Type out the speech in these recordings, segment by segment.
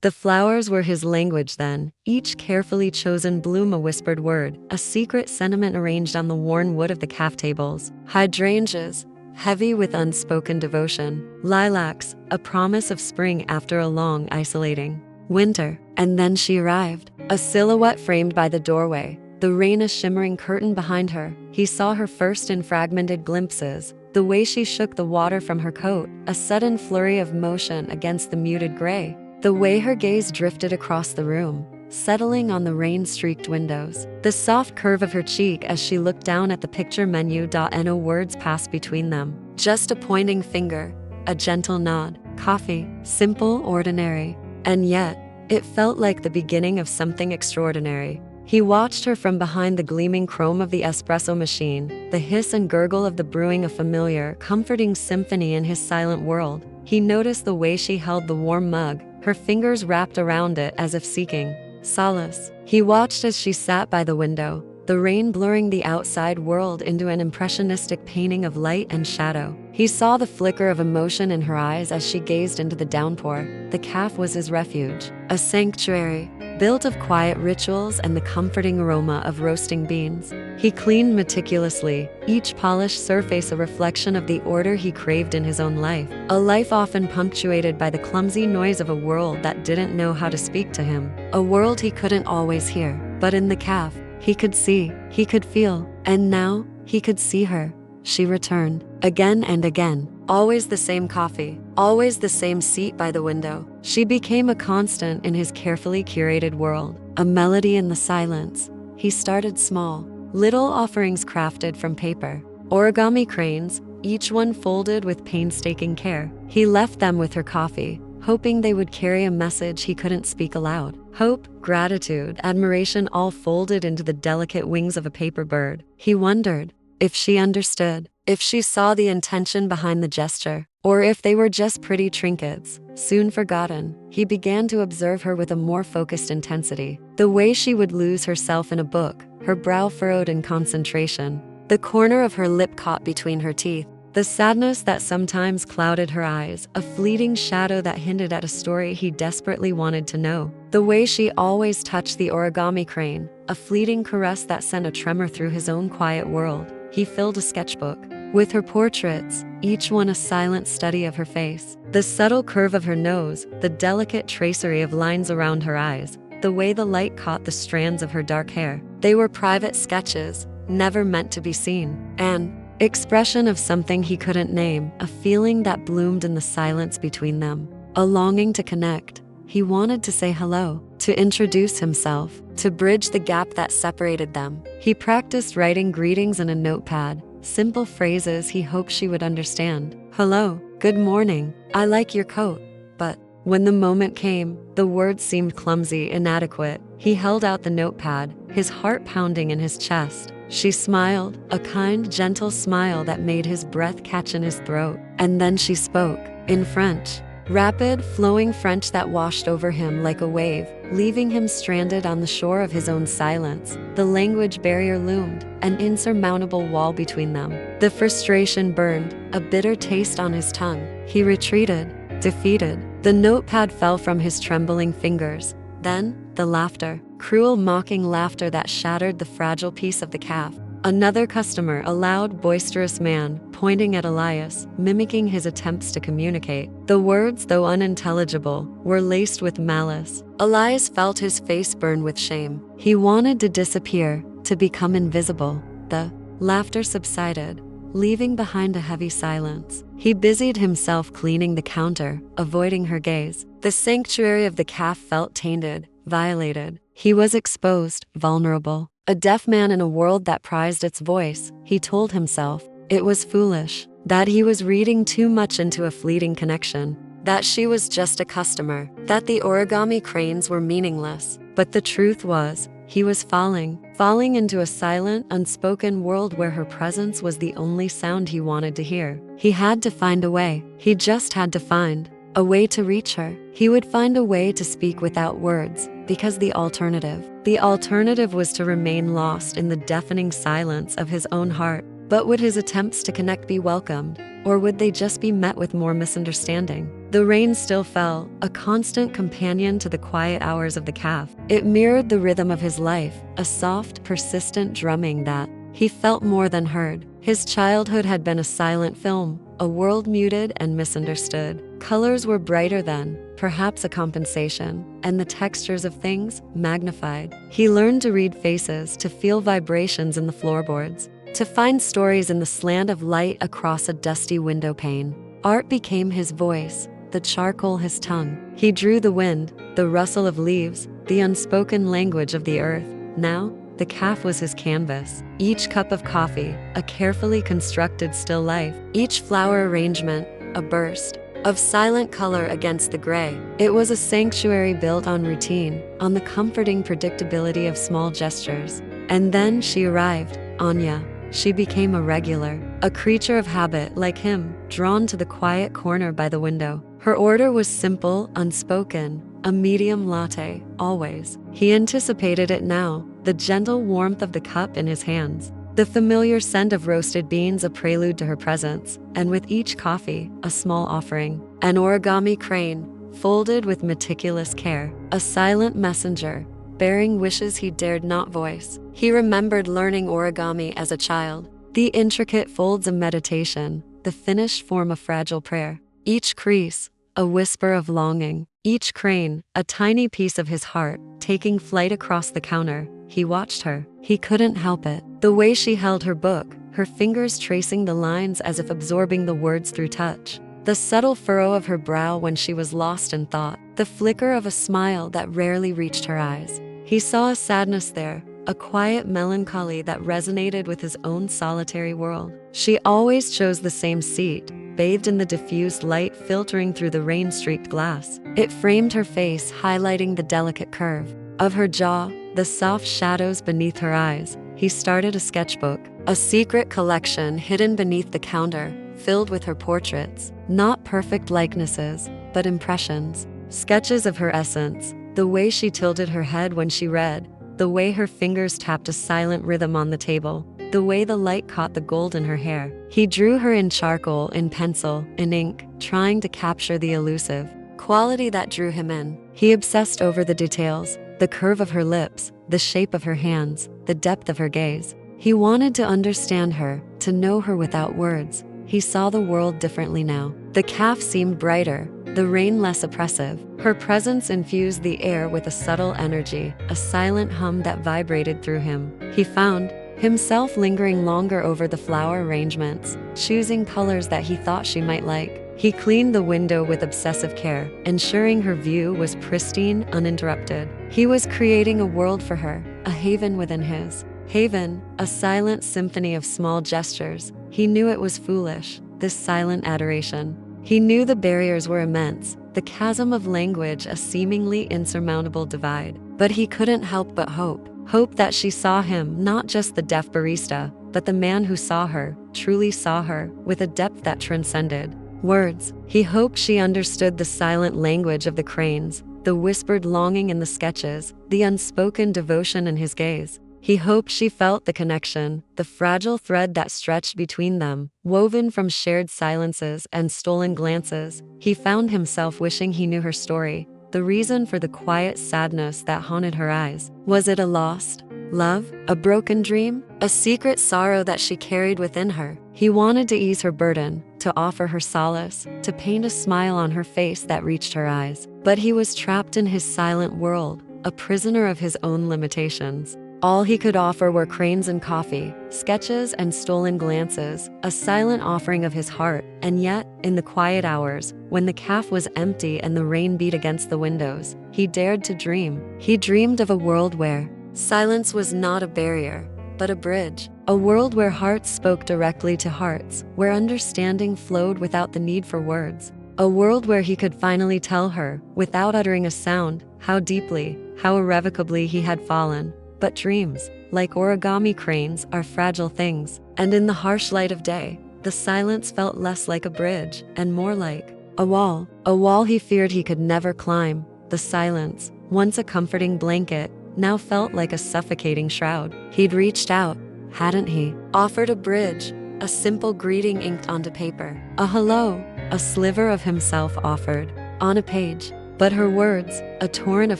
The flowers were his language then, each carefully chosen bloom a whispered word, a secret sentiment arranged on the worn wood of the calf tables. Hydrangeas, heavy with unspoken devotion. Lilacs, a promise of spring after a long, isolating winter. And then she arrived, a silhouette framed by the doorway, the rain a shimmering curtain behind her. He saw her first in fragmented glimpses, the way she shook the water from her coat, a sudden flurry of motion against the muted gray, the way her gaze drifted across the room, settling on the rain-streaked windows, the soft curve of her cheek as she looked down at the picture menu. No words passed between them, just a pointing finger, a gentle nod. Coffee, simple, ordinary, and yet, it felt like the beginning of something extraordinary. He watched her from behind the gleaming chrome of the espresso machine, the hiss and gurgle of the brewing, a familiar, comforting symphony in his silent world. He noticed the way she held the warm mug, her fingers wrapped around it as if seeking solace. He watched as she sat by the window, the rain blurring the outside world into an impressionistic painting of light and shadow. He saw the flicker of emotion in her eyes as she gazed into the downpour. The calf was his refuge, a sanctuary, built of quiet rituals and the comforting aroma of roasting beans. He cleaned meticulously, each polished surface a reflection of the order he craved in his own life, a life often punctuated by the clumsy noise of a world that didn't know how to speak to him, a world he couldn't always hear. But in the calf, he could see, he could feel, and now he could see her. She returned, again and again, always the same coffee, always the same seat by the window. She became a constant in his carefully curated world, a melody in the silence. He started small, little offerings crafted from paper, origami cranes, each one folded with painstaking care. He left them with her coffee, hoping they would carry a message he couldn't speak aloud. Hope, gratitude, admiration, all folded into the delicate wings of a paper bird. He wondered if she understood, if she saw the intention behind the gesture, or if they were just pretty trinkets, soon forgotten. He began to observe her with a more focused intensity, the way she would lose herself in a book, her brow furrowed in concentration, the corner of her lip caught between her teeth, the sadness that sometimes clouded her eyes, a fleeting shadow that hinted at a story he desperately wanted to know. The way she always touched the origami crane, a fleeting caress that sent a tremor through his own quiet world. He filled a sketchbook with her portraits, each one a silent study of her face, the subtle curve of her nose, the delicate tracery of lines around her eyes, the way the light caught the strands of her dark hair. They were private sketches, never meant to be seen. An expression of something he couldn't name, a feeling that bloomed in the silence between them, a longing to connect. He wanted to say hello, to introduce himself, to bridge the gap that separated them. He practiced writing greetings in a notepad, simple phrases he hoped she would understand. Hello, good morning, I like your coat. But when the moment came, the words seemed clumsy, inadequate. He held out the notepad, his heart pounding in his chest. She smiled, a kind, gentle smile that made his breath catch in his throat. And then she spoke, in French. Rapid, flowing French that washed over him like a wave, leaving him stranded on the shore of his own silence. The language barrier loomed, an insurmountable wall between them. The frustration burned, a bitter taste on his tongue. He retreated, defeated. The notepad fell from his trembling fingers. Then, the laughter, cruel, mocking laughter that shattered the fragile peace of the calf. Another customer, a loud, boisterous man, pointing at Elias, mimicking his attempts to communicate. The words, though unintelligible, were laced with malice. Elias felt his face burn with shame. He wanted to disappear, to become invisible. The laughter subsided, leaving behind a heavy silence. He busied himself cleaning the counter, avoiding her gaze. The sanctuary of the calf felt tainted, violated. He was exposed, vulnerable. A deaf man in a world that prized its voice. He told himself it was foolish, that he was reading too much into a fleeting connection, that she was just a customer, that the origami cranes were meaningless. But the truth was, he was falling into a silent, unspoken world where her presence was the only sound he wanted to hear. He had to find a way. He just had to find a way to reach her. He would find a way to speak without words, because the alternative was to remain lost in the deafening silence of his own heart. But would his attempts to connect be welcomed, or would they just be met with more misunderstanding? The rain still fell, a constant companion to the quiet hours of the cafe. It mirrored the rhythm of his life, a soft, persistent drumming that he felt more than heard. His childhood had been a silent film, a world muted and misunderstood. Colors were brighter then, perhaps a compensation, and the textures of things magnified. He learned to read faces, to feel vibrations in the floorboards, to find stories in the slant of light across a dusty window pane. Art became his voice, the charcoal his tongue. He drew the wind, the rustle of leaves, the unspoken language of the earth. Now, the cafe was his canvas. Each cup of coffee, a carefully constructed still life. Each flower arrangement, a burst of silent color against the gray. It was a sanctuary built on routine, on the comforting predictability of small gestures. And then she arrived, Anya. She became a regular, a creature of habit like him, drawn to the quiet corner by the window. Her order was simple, unspoken, a medium latte, always. He anticipated it now, the gentle warmth of the cup in his hands, the familiar scent of roasted beans a prelude to her presence, and with each coffee, a small offering. An origami crane, folded with meticulous care, a silent messenger, bearing wishes he dared not voice. He remembered learning origami as a child, the intricate folds of meditation, the finished form of fragile prayer. Each crease, a whisper of longing. Each crane, a tiny piece of his heart, taking flight across the counter. He watched her. He couldn't help it. The way she held her book, her fingers tracing the lines as if absorbing the words through touch. The subtle furrow of her brow when she was lost in thought. The flicker of a smile that rarely reached her eyes. He saw a sadness there, a quiet melancholy that resonated with his own solitary world. She always chose the same seat, bathed in the diffused light filtering through the rain-streaked glass. It framed her face, highlighting the delicate curve of her jaw, the soft shadows beneath her eyes. He started a sketchbook, a secret collection hidden beneath the counter, filled with her portraits, not perfect likenesses, but impressions, sketches of her essence, the way she tilted her head when she read, the way her fingers tapped a silent rhythm on the table, the way the light caught the gold in her hair. He drew her in charcoal, in pencil, in ink, trying to capture the elusive quality that drew him in. He obsessed over the details, the curve of her lips, the shape of her hands, the depth of her gaze. He wanted to understand her, to know her without words. He saw the world differently now. The cafe seemed brighter, the rain less oppressive. Her presence infused the air with a subtle energy, a silent hum that vibrated through him. He found himself lingering longer over the flower arrangements, choosing colors that he thought she might like. He cleaned the window with obsessive care, ensuring her view was pristine, uninterrupted. He was creating a world for her, a haven within his haven, a silent symphony of small gestures. He knew it was foolish, this silent adoration. He knew the barriers were immense, the chasm of language a seemingly insurmountable divide. But he couldn't help but hope. Hope that she saw him, not just the deaf barista, but the man who saw her, truly saw her, with a depth that transcended words. He hoped she understood the silent language of the cranes, the whispered longing in the sketches, the unspoken devotion in his gaze. He hoped she felt the connection, the fragile thread that stretched between them, woven from shared silences and stolen glances. He found himself wishing he knew her story, the reason for the quiet sadness that haunted her eyes. Was it a lost love, a broken dream, a secret sorrow that she carried within her? He wanted to ease her burden, to offer her solace, to paint a smile on her face that reached her eyes. But he was trapped in his silent world, a prisoner of his own limitations. All he could offer were cranes and coffee, sketches and stolen glances, a silent offering of his heart. And yet, in the quiet hours, when the cafe was empty and the rain beat against the windows, he dared to dream. He dreamed of a world where silence was not a barrier, but a bridge. A world where hearts spoke directly to hearts, where understanding flowed without the need for words. A world where he could finally tell her, without uttering a sound, how deeply, how irrevocably he had fallen. But dreams, like origami cranes, are fragile things. And in the harsh light of day, the silence felt less like a bridge and more like a wall he feared he could never climb. The silence, once a comforting blanket, now felt like a suffocating shroud. He'd reached out, hadn't he? Offered a bridge, a simple greeting inked onto paper. A hello, a sliver of himself offered, on a page. But her words, a torrent of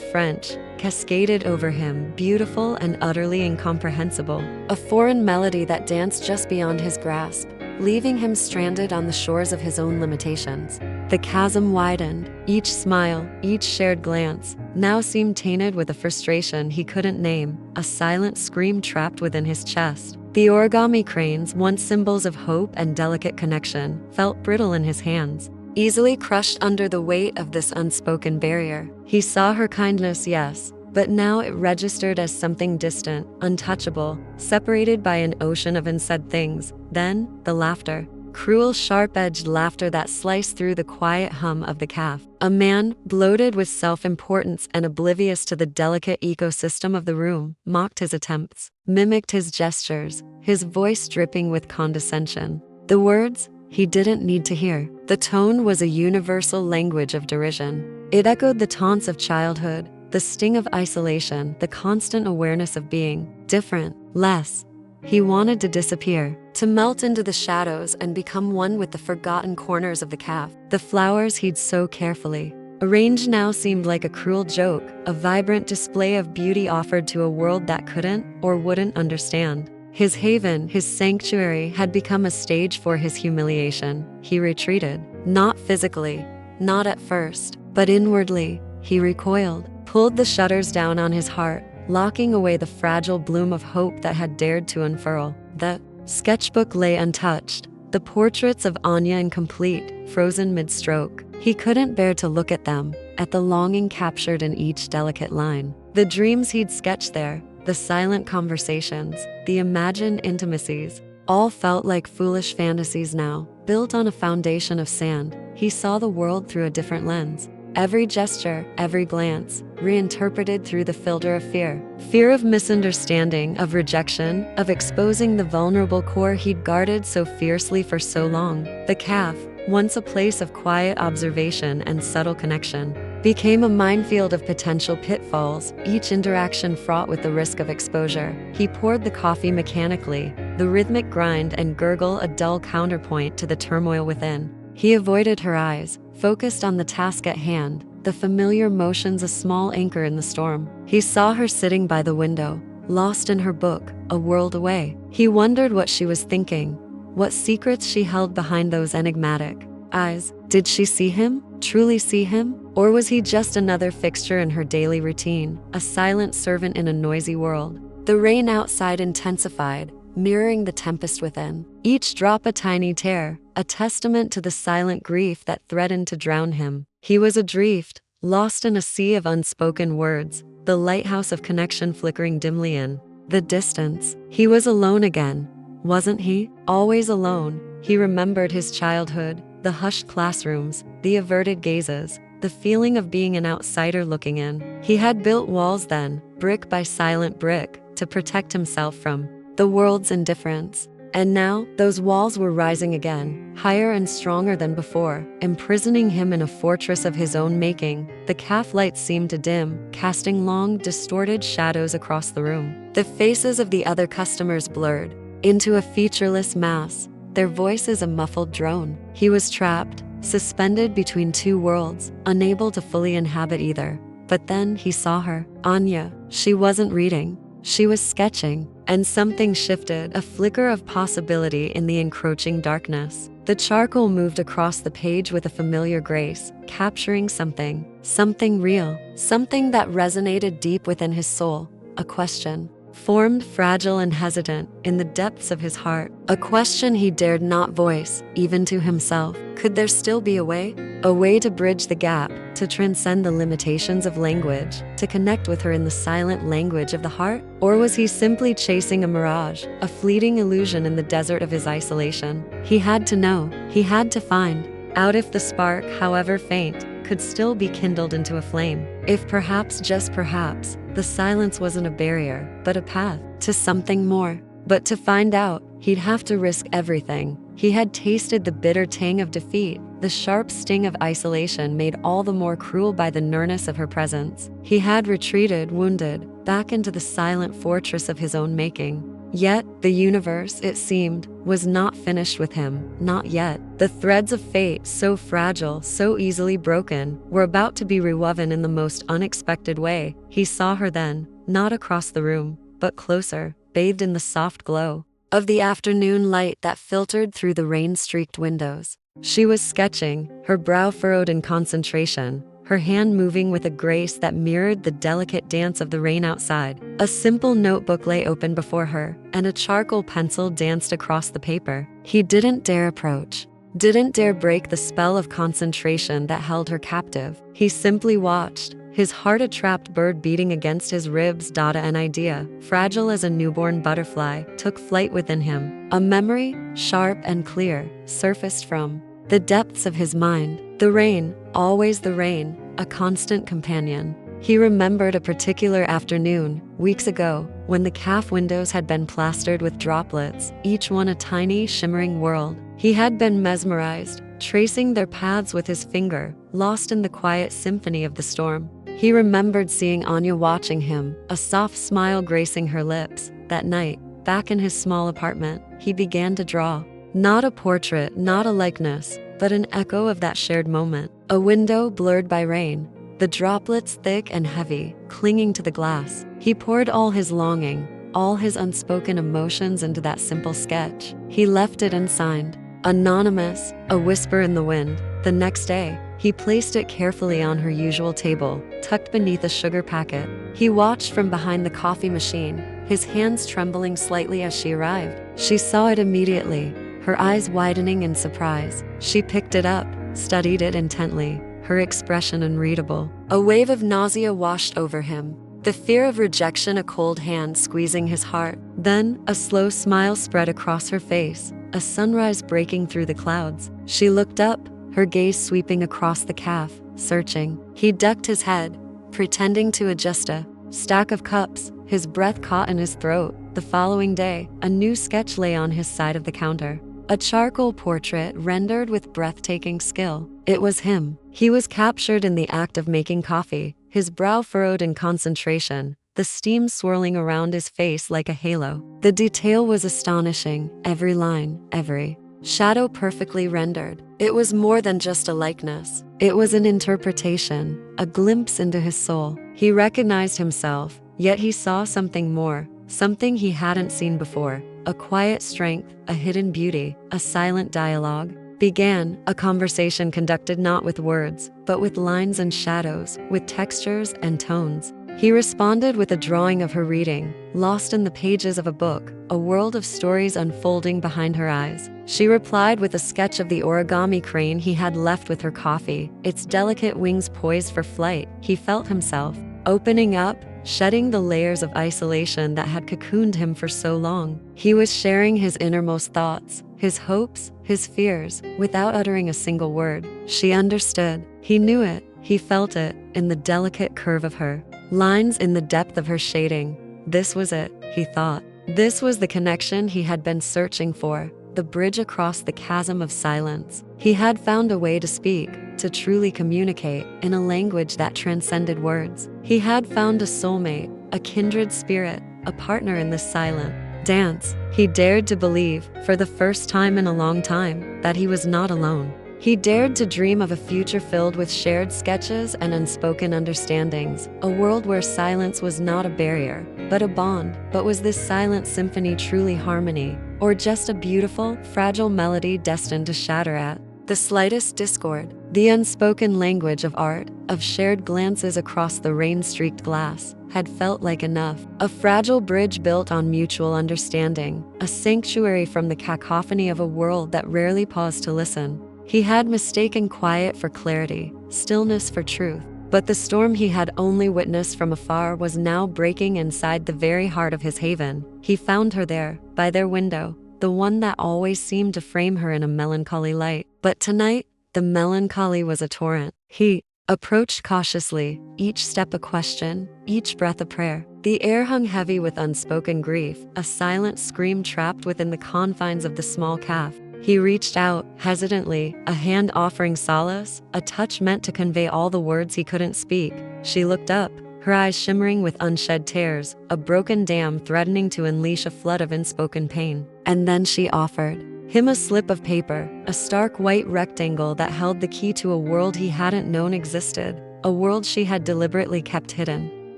French, cascaded over him, beautiful and utterly incomprehensible. A foreign melody that danced just beyond his grasp, leaving him stranded on the shores of his own limitations. The chasm widened. Each smile, each shared glance, now seemed tainted with a frustration he couldn't name, a silent scream trapped within his chest. The origami cranes, once symbols of hope and delicate connection, felt brittle in his hands, easily crushed under the weight of this unspoken barrier. He saw her kindness, yes, but now it registered as something distant, untouchable, separated by an ocean of unsaid things. Then, the laughter. Cruel, sharp-edged laughter that sliced through the quiet hum of the café. A man, bloated with self-importance and oblivious to the delicate ecosystem of the room, mocked his attempts, mimicked his gestures, his voice dripping with condescension. The words he didn't need to hear. The tone was a universal language of derision. It echoed the taunts of childhood, the sting of isolation, the constant awareness of being different, less. He wanted to disappear, to melt into the shadows and become one with the forgotten corners of the café. The flowers he'd so carefully arranged now seemed like a cruel joke, a vibrant display of beauty offered to a world that couldn't or wouldn't understand. His haven, his sanctuary, had become a stage for his humiliation. He retreated, not physically, not at first, but inwardly. He recoiled, pulled the shutters down on his heart, locking away the fragile bloom of hope that had dared to unfurl. The sketchbook lay untouched, the portraits of Anya incomplete, frozen mid-stroke. He couldn't bear to look at them, at the longing captured in each delicate line. The dreams he'd sketched there, the silent conversations, the imagined intimacies, all felt like foolish fantasies now, built on a foundation of sand. He saw the world through a different lens. Every gesture, every glance, reinterpreted through the filter of fear. Fear of misunderstanding, of rejection, of exposing the vulnerable core he'd guarded so fiercely for so long. The café, once a place of quiet observation and subtle connection, became a minefield of potential pitfalls, each interaction fraught with the risk of exposure. He poured the coffee mechanically, the rhythmic grind and gurgle a dull counterpoint to the turmoil within. He avoided her eyes, focused on the task at hand, the familiar motions a small anchor in the storm. He saw her sitting by the window, lost in her book, a world away. He wondered what she was thinking, what secrets she held behind those enigmatic eyes. Did she see him, truly see him? Or was he just another fixture in her daily routine, a silent servant in a noisy world? The rain outside intensified, mirroring the tempest within, each drop a tiny tear, a testament to the silent grief that threatened to drown him. He was adrift, lost in a sea of unspoken words, the lighthouse of connection flickering dimly in the distance. He was alone again, wasn't he? Always alone. He remembered his childhood, the hushed classrooms, the averted gazes, the feeling of being an outsider looking in. He had built walls then, brick by silent brick, to protect himself from the world's indifference. And now, those walls were rising again, higher and stronger than before, imprisoning him in a fortress of his own making. The café lights seemed to dim, casting long, distorted shadows across the room. The faces of the other customers blurred into a featureless mass, their voices a muffled drone. He was trapped, suspended between two worlds, unable to fully inhabit either. But then he saw her, Anya. She wasn't reading, she was sketching. And something shifted, a flicker of possibility in the encroaching darkness. The charcoal moved across the page with a familiar grace, capturing something real, something that resonated deep within his soul, a question, formed fragile and hesitant in the depths of his heart, a question he dared not voice, even to himself. Could there still be a way? A way to bridge the gap, to transcend the limitations of language, to connect with her in the silent language of the heart? Or was he simply chasing a mirage, a fleeting illusion in the desert of his isolation? He had to know, he had to find out if the spark, however faint, could still be kindled into a flame. If perhaps, just perhaps, the silence wasn't a barrier, but a path to something more. But to find out, he'd have to risk everything. He had tasted the bitter tang of defeat, the sharp sting of isolation made all the more cruel by the nearness of her presence. He had retreated, wounded, back into the silent fortress of his own making. Yet, the universe, it seemed, was not finished with him, not yet. The threads of fate, so fragile, so easily broken, were about to be rewoven in the most unexpected way. He saw her then, not across the room, but closer, bathed in the soft glow of the afternoon light that filtered through the rain-streaked windows. She was sketching, her brow furrowed in concentration, her hand moving with a grace that mirrored the delicate dance of the rain outside. A simple notebook lay open before her, and a charcoal pencil danced across the paper. He didn't dare approach, didn't dare break the spell of concentration that held her captive. He simply watched, his heart a trapped bird beating against his ribs. An idea, fragile as a newborn butterfly, took flight within him. A memory, sharp and clear, surfaced from the depths of his mind. The rain, always the rain, a constant companion. He remembered a particular afternoon, weeks ago, when the caf windows had been plastered with droplets, each one a tiny, shimmering world. He had been mesmerized, tracing their paths with his finger, lost in the quiet symphony of the storm. He remembered seeing Anya watching him, a soft smile gracing her lips. That night, back in his small apartment, he began to draw. Not a portrait, not a likeness, but an echo of that shared moment. A window blurred by rain, the droplets thick and heavy, clinging to the glass. He poured all his longing, all his unspoken emotions into that simple sketch. He left it unsigned, anonymous, a whisper in the wind. The next day, he placed it carefully on her usual table, tucked beneath a sugar packet. He watched from behind the coffee machine, his hands trembling slightly as she arrived. She saw it immediately, her eyes widening in surprise. She picked it up, studied it intently, her expression unreadable. A wave of nausea washed over him, the fear of rejection a cold hand squeezing his heart. Then, a slow smile spread across her face, a sunrise breaking through the clouds. She looked up, her gaze sweeping across the caf, searching. He ducked his head, pretending to adjust a stack of cups, his breath caught in his throat. The following day, a new sketch lay on his side of the counter. A charcoal portrait rendered with breathtaking skill. It was him. He was captured in the act of making coffee, his brow furrowed in concentration, the steam swirling around his face like a halo. The detail was astonishing, every line, every shadow perfectly rendered. It was more than just a likeness. It was an interpretation, a glimpse into his soul. He recognized himself, yet he saw something more, something he hadn't seen before. A quiet strength, a hidden beauty, a silent dialogue. Began a conversation conducted not with words, but with lines and shadows, with textures and tones. He responded with a drawing of her reading, lost in the pages of a book, a world of stories unfolding behind her eyes. She replied with a sketch of the origami crane he had left with her coffee, its delicate wings poised for flight. He felt himself opening up, shedding the layers of isolation that had cocooned him for so long. He was sharing his innermost thoughts, his hopes, his fears, without uttering a single word. She understood. He knew it. He felt it, in the delicate curve of her lines, in the depth of her shading. This was it, he thought. This was the connection he had been searching for, the bridge across the chasm of silence. He had found a way to speak, to truly communicate, in a language that transcended words. He had found a soulmate, a kindred spirit, a partner in this silent dance. He dared to believe, for the first time in a long time, that he was not alone. He dared to dream of a future filled with shared sketches and unspoken understandings, a world where silence was not a barrier, but a bond. But was this silent symphony truly harmony, or just a beautiful, fragile melody destined to shatter at the slightest discord? The unspoken language of art, of shared glances across the rain-streaked glass, had felt like enough. A fragile bridge built on mutual understanding, a sanctuary from the cacophony of a world that rarely paused to listen. He had mistaken quiet for clarity, stillness for truth. But the storm he had only witnessed from afar was now breaking inside the very heart of his haven. He found her there, by their window, the one that always seemed to frame her in a melancholy light. But tonight, the melancholy was a torrent. He approached cautiously, each step a question, each breath a prayer. The air hung heavy with unspoken grief, a silent scream trapped within the confines of the small caf. He reached out, hesitantly, a hand offering solace, a touch meant to convey all the words he couldn't speak. She looked up, her eyes shimmering with unshed tears, a broken dam threatening to unleash a flood of unspoken pain. And then she offered him a slip of paper, a stark white rectangle that held the key to a world he hadn't known existed, a world she had deliberately kept hidden.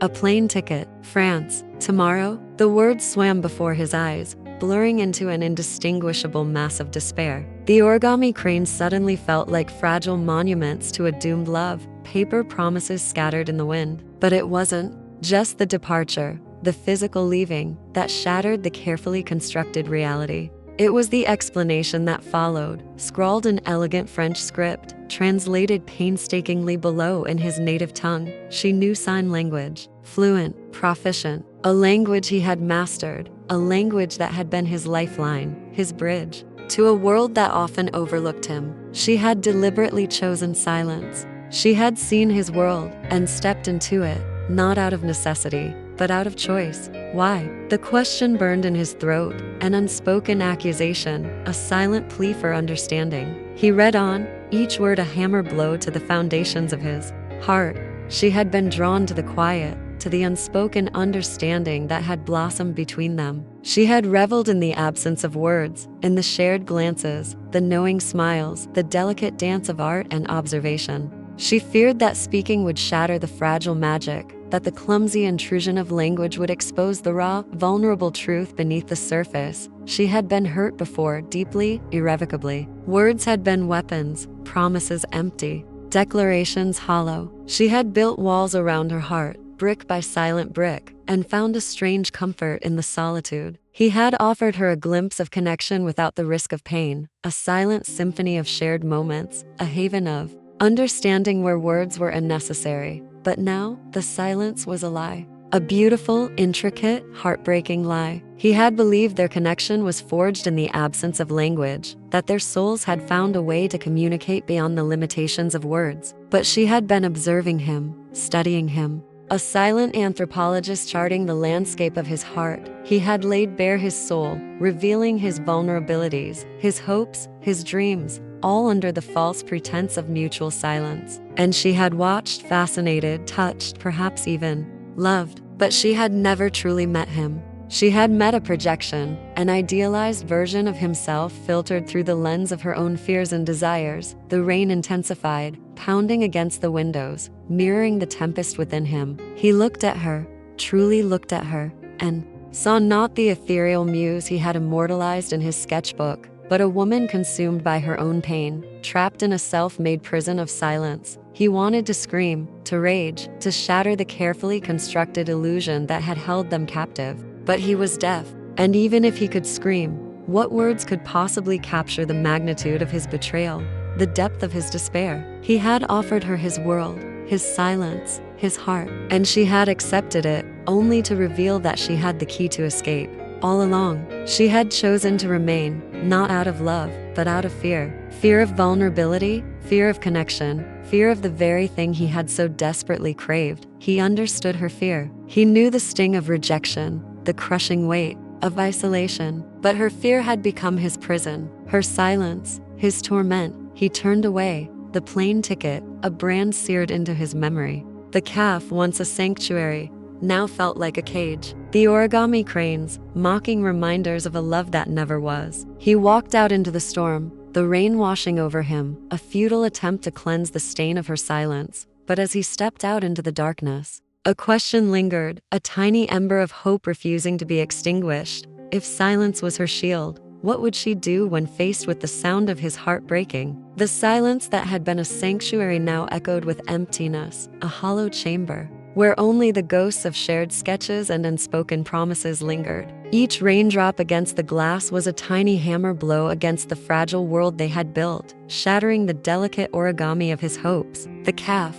A plane ticket, France, tomorrow? The words swam before his eyes, blurring into an indistinguishable mass of despair. The origami cranes suddenly felt like fragile monuments to a doomed love, paper promises scattered in the wind. But it wasn't just the departure, the physical leaving, that shattered the carefully constructed reality. It was the explanation that followed, scrawled in elegant French script, translated painstakingly below in his native tongue. She knew sign language, fluent, proficient, a language he had mastered, a language that had been his lifeline, his bridge to a world that often overlooked him. She had deliberately chosen silence. She had seen his world and stepped into it, not out of necessity, but out of choice. Why? The question burned in his throat, an unspoken accusation, a silent plea for understanding. He read on, each word a hammer blow to the foundations of his heart. She had been drawn to the quiet, to the unspoken understanding that had blossomed between them. She had reveled in the absence of words, in the shared glances, the knowing smiles, the delicate dance of art and observation. She feared that speaking would shatter the fragile magic, that the clumsy intrusion of language would expose the raw, vulnerable truth beneath the surface. She had been hurt before, deeply, irrevocably. Words had been weapons, promises empty, declarations hollow. She had built walls around her heart, brick by silent brick, and found a strange comfort in the solitude. He had offered her a glimpse of connection without the risk of pain, a silent symphony of shared moments, a haven of understanding where words were unnecessary. But now, the silence was a lie. A beautiful, intricate, heartbreaking lie. He had believed their connection was forged in the absence of language, that their souls had found a way to communicate beyond the limitations of words. But she had been observing him, studying him. A silent anthropologist charting the landscape of his heart. He had laid bare his soul, revealing his vulnerabilities, his hopes, his dreams, all under the false pretense of mutual silence. And she had watched, fascinated, touched, perhaps even loved. But she had never truly met him. She had met a projection, an idealized version of himself filtered through the lens of her own fears and desires. The rain intensified, pounding against the windows, mirroring the tempest within him. He looked at her, truly looked at her, and saw not the ethereal muse he had immortalized in his sketchbook, but a woman consumed by her own pain, trapped in a self-made prison of silence. He wanted to scream, to rage, to shatter the carefully constructed illusion that had held them captive. But he was deaf, and even if he could scream, what words could possibly capture the magnitude of his betrayal, the depth of his despair? He had offered her his world, his silence, his heart, and she had accepted it, only to reveal that she had the key to escape. All along, she had chosen to remain, not out of love, but out of fear. Fear of vulnerability, fear of connection, fear of the very thing he had so desperately craved. He understood her fear. He knew the sting of rejection, the crushing weight of isolation. But her fear had become his prison, her silence, his torment. He turned away, the plane ticket, a brand seared into his memory. The calf, once a sanctuary, now felt like a cage. The origami cranes, mocking reminders of a love that never was. He walked out into the storm, the rain washing over him, a futile attempt to cleanse the stain of her silence. But as he stepped out into the darkness, a question lingered, a tiny ember of hope refusing to be extinguished. If silence was her shield, what would she do when faced with the sound of his heart breaking? The silence that had been a sanctuary now echoed with emptiness, a hollow chamber, where only the ghosts of shared sketches and unspoken promises lingered. Each raindrop against the glass was a tiny hammer blow against the fragile world they had built, shattering the delicate origami of his hopes. The calf,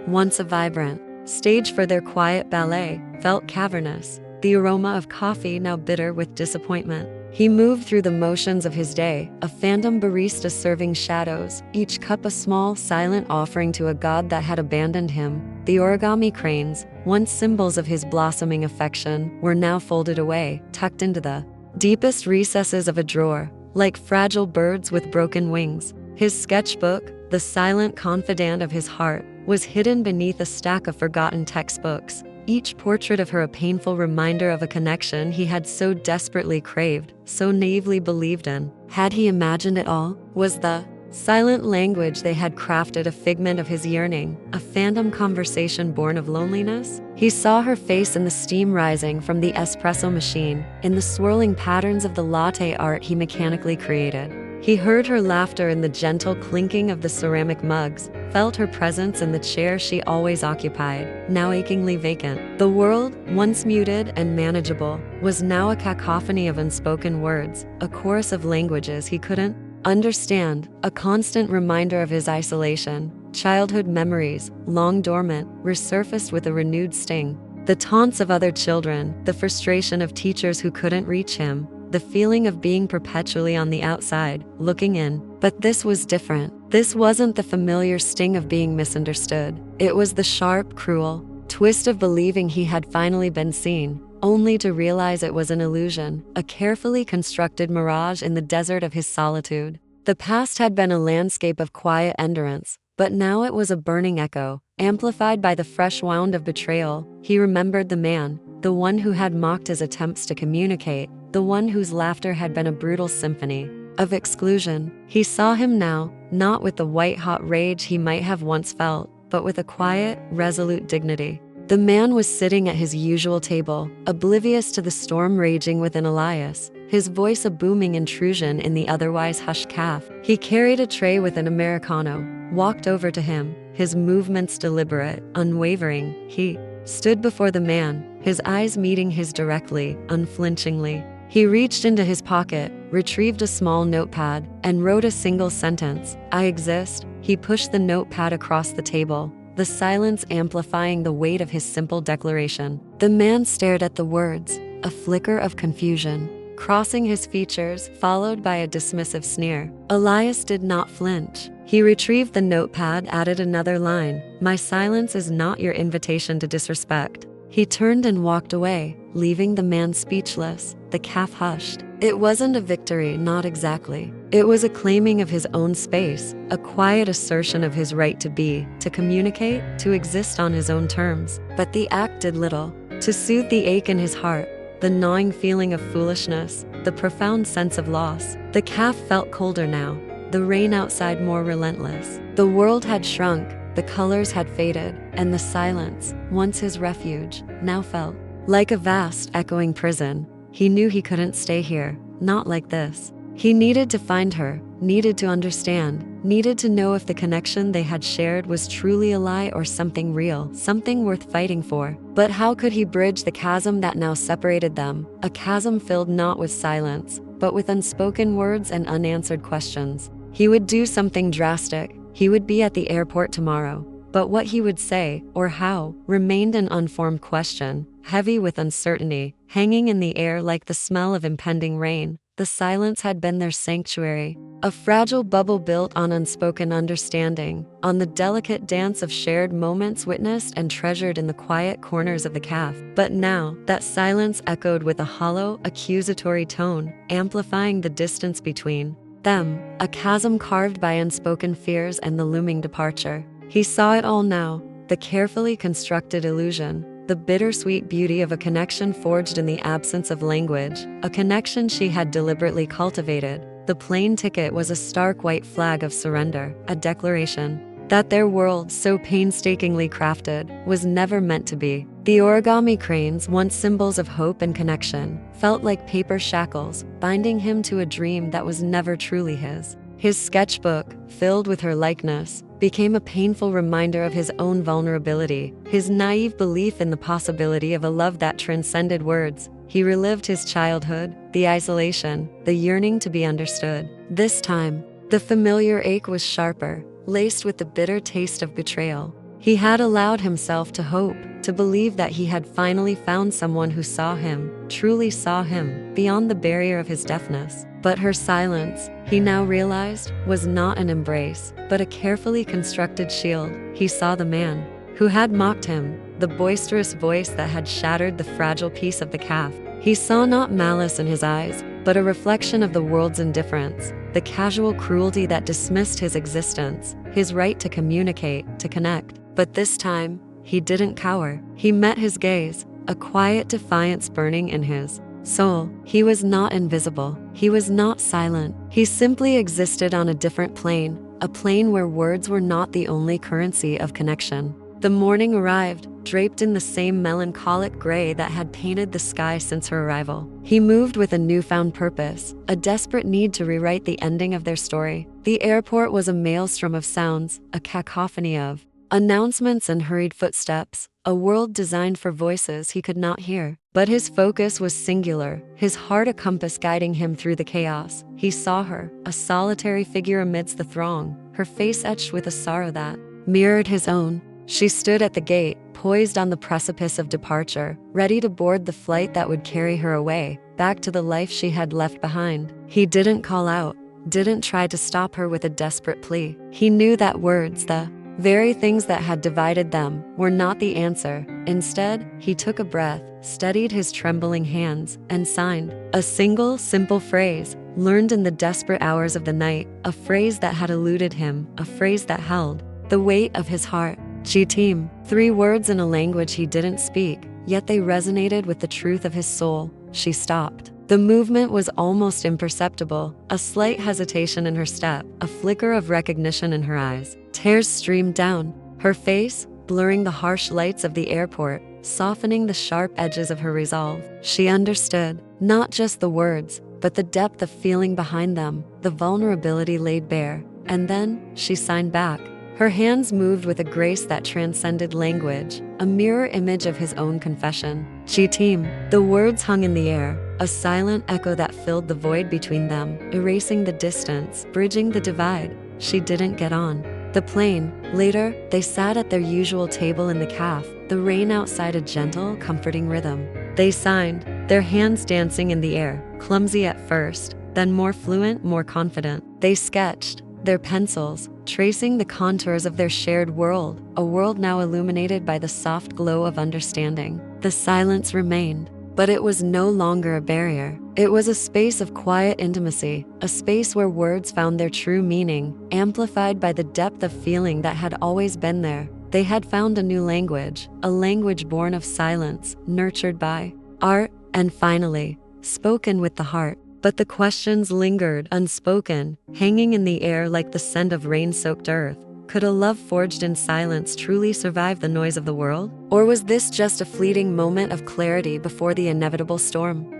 once a vibrant stage for their quiet ballet, felt cavernous, the aroma of coffee now bitter with disappointment. He moved through the motions of his day, a phantom barista serving shadows, each cup a small, silent offering to a god that had abandoned him. The origami cranes, once symbols of his blossoming affection, were now folded away, tucked into the deepest recesses of a drawer, like fragile birds with broken wings. His sketchbook, the silent confidant of his heart, was hidden beneath a stack of forgotten textbooks. each portrait of her a painful reminder of a connection he had so desperately craved, so naively believed in. Had he imagined it all? Was the silent language they had crafted a figment of his yearning, a phantom conversation born of loneliness? He saw her face in the steam rising from the espresso machine, in the swirling patterns of the latte art he mechanically created. He heard her laughter in the gentle clinking of the ceramic mugs, felt her presence in the chair she always occupied, now achingly vacant. The world, once muted and manageable, was now a cacophony of unspoken words, a chorus of languages he couldn't understand, a constant reminder of his isolation. Childhood memories, long dormant, resurfaced with a renewed sting. The taunts of other children, the frustration of teachers who couldn't reach him, the feeling of being perpetually on the outside, looking in. But this was different. This wasn't the familiar sting of being misunderstood. It was the sharp, cruel twist of believing he had finally been seen, only to realize it was an illusion, a carefully constructed mirage in the desert of his solitude. The past had been a landscape of quiet endurance, but now it was a burning echo, amplified by the fresh wound of betrayal. He remembered the man, the one who had mocked his attempts to communicate, the one whose laughter had been a brutal symphony of exclusion. He saw him now, not with the white-hot rage he might have once felt, but with a quiet, resolute dignity. The man was sitting at his usual table, oblivious to the storm raging within Elias, his voice a booming intrusion in the otherwise hushed cafe. He carried a tray with an Americano, walked over to him, his movements deliberate, unwavering. He stood before the man, his eyes meeting his directly, unflinchingly. He reached into his pocket, retrieved a small notepad, and wrote a single sentence. "I exist." He pushed the notepad across the table, the silence amplifying the weight of his simple declaration. The man stared at the words, a flicker of confusion crossing his features, followed by a dismissive sneer. Elias did not flinch. He retrieved the notepad, added another line, "My silence is not your invitation to disrespect." He turned and walked away, leaving the man speechless. The cafe hushed. It wasn't a victory, not exactly. It was a claiming of his own space, a quiet assertion of his right to be, to communicate, to exist on his own terms. But the act did little to soothe the ache in his heart, the gnawing feeling of foolishness, the profound sense of loss. The cafe felt colder now, the rain outside more relentless. The world had shrunk, the colors had faded, and the silence, once his refuge, now felt like a vast, echoing prison. He knew he couldn't stay here, not like this. He needed to find her, needed to understand, needed to know if the connection they had shared was truly a lie or something real, something worth fighting for. But how could he bridge the chasm that now separated them? A chasm filled not with silence, but with unspoken words and unanswered questions. He would do something drastic. He would be at the airport tomorrow. But what he would say, or how, remained an unformed question, heavy with uncertainty, hanging in the air like the smell of impending rain. The silence had been their sanctuary, a fragile bubble built on unspoken understanding, on the delicate dance of shared moments witnessed and treasured in the quiet corners of the cafe. But now, that silence echoed with a hollow, accusatory tone, amplifying the distance between them, a chasm carved by unspoken fears and the looming departure. He saw it all now, the carefully constructed illusion, the bittersweet beauty of a connection forged in the absence of language, a connection she had deliberately cultivated. The plane ticket was a stark white flag of surrender, a declaration that their world, so painstakingly crafted, was never meant to be. The origami cranes, once symbols of hope and connection, felt like paper shackles, binding him to a dream that was never truly his. His sketchbook, filled with her likeness, became a painful reminder of his own vulnerability, his naive belief in the possibility of a love that transcended words. He relived his childhood, the isolation, the yearning to be understood. This time, the familiar ache was sharper, laced with the bitter taste of betrayal. He had allowed himself to hope, to believe that he had finally found someone who saw him, truly saw him, beyond the barrier of his deafness. But her silence, he now realized, was not an embrace, but a carefully constructed shield. He saw the man who had mocked him, the boisterous voice that had shattered the fragile peace of the cafe. He saw not malice in his eyes, but a reflection of the world's indifference, the casual cruelty that dismissed his existence, his right to communicate, to connect. But this time, he didn't cower. He met his gaze, a quiet defiance burning in his soul. He was not invisible. He was not silent. He simply existed on a different plane, a plane where words were not the only currency of connection. The morning arrived, draped in the same melancholic gray that had painted the sky since her arrival. He moved with a newfound purpose, a desperate need to rewrite the ending of their story. The airport was a maelstrom of sounds, a cacophony of announcements and hurried footsteps, a world designed for voices he could not hear. But his focus was singular, his heart a compass guiding him through the chaos. He saw her, a solitary figure amidst the throng, her face etched with a sorrow that mirrored his own. She stood at the gate, poised on the precipice of departure, ready to board the flight that would carry her away, back to the life she had left behind. He didn't call out, didn't try to stop her with a desperate plea. He knew that words, the very things that had divided them, were not the answer. Instead, he took a breath, steadied his trembling hands, and signed a single, simple phrase, learned in the desperate hours of the night, a phrase that had eluded him, a phrase that held the weight of his heart. G-team. 3 words in a language he didn't speak, yet they resonated with the truth of his soul. She stopped. The movement was almost imperceptible, a slight hesitation in her step, a flicker of recognition in her eyes. Tears streamed down, her face, blurring the harsh lights of the airport, softening the sharp edges of her resolve. She understood, not just the words, but the depth of feeling behind them, the vulnerability laid bare. And then, she signed back. Her hands moved with a grace that transcended language, a mirror image of his own confession. G-team. The words hung in the air, a silent echo that filled the void between them, erasing the distance, bridging the divide. She didn't get on the plane. Later, they sat at their usual table in the café, the rain outside a gentle, comforting rhythm. They signed, their hands dancing in the air, clumsy at first, then more fluent, more confident. They sketched, their pencils, tracing the contours of their shared world, a world now illuminated by the soft glow of understanding. The silence remained, but it was no longer a barrier. It was a space of quiet intimacy, a space where words found their true meaning, amplified by the depth of feeling that had always been there. They had found a new language, a language born of silence, nurtured by art, and finally, spoken with the heart. But the questions lingered, unspoken, hanging in the air like the scent of rain-soaked earth. Could a love forged in silence truly survive the noise of the world? Or was this just a fleeting moment of clarity before the inevitable storm?